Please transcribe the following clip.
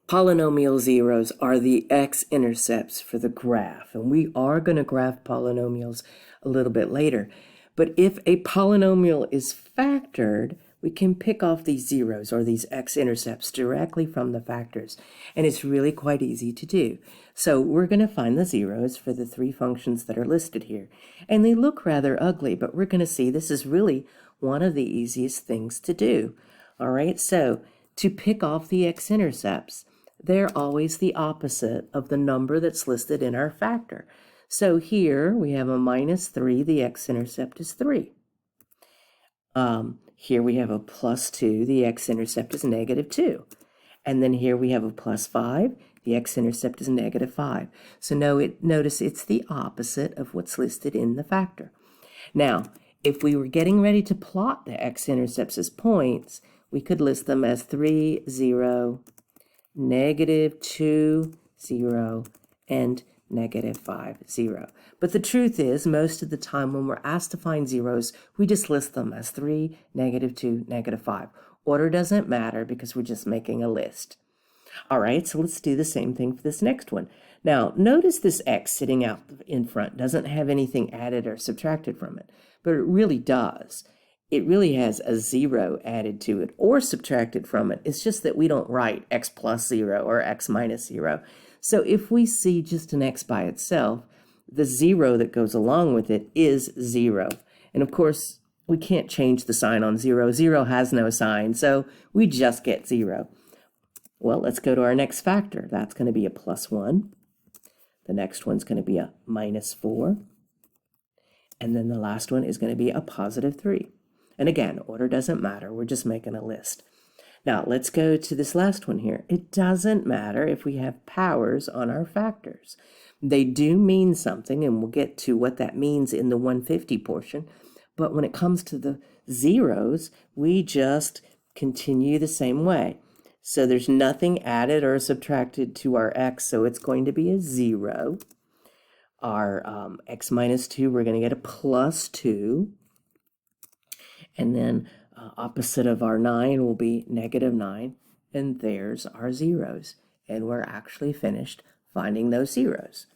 Polynomial zeros are the x-intercepts for the graph, and we are going to graph polynomials a little bit later. But if a polynomial is factored, we can pick off these zeros or these x-intercepts directly from the factors, and it's really quite easy to do. So we're going to find the zeros for the three functions that are listed here, and they look rather ugly, but we're going to see this is really one of the easiest things to do. All right, so to pick off the x-intercepts, they're always the opposite of the number that's listed in our factor. So here we have a -3, the x-intercept is 3. Here we have a +2, the x-intercept is -2. And then here we have a +5, the x-intercept is -5. So notice it's the opposite of what's listed in the factor. Now, if we were getting ready to plot the x-intercepts as points, we could list them as 3, 0, -2, 0, and -5, 0. But the truth is, most of the time when we're asked to find zeros, we just list them as 3, -2, -5. Order doesn't matter because we're just making a list. All right, so let's do the same thing for this next one. Now, notice this x sitting out in front doesn't have anything added or subtracted from it, but it really does. It really has a 0 added to it or subtracted from it. It's just that we don't write x plus 0 or x minus 0. So if we see just an x by itself, the 0 that goes along with it is 0. And of course, we can't change the sign on 0. 0 has no sign, so we just get 0. Well, let's go to our next factor. That's going to be a +1. The next one's going to be a -4. And then the last one is going to be a +3. And again, order doesn't matter. We're just making a list. Now, let's go to this last one here. It doesn't matter if we have powers on our factors. They do mean something, and we'll get to what that means in the 150 portion. But when it comes to the zeros, we just continue the same way. So there's nothing added or subtracted to our x, so it's going to be a 0. Our x minus 2, we're going to get a +2. And then opposite of our 9 will be -9. And there's our zeros. And we're actually finished finding those zeros.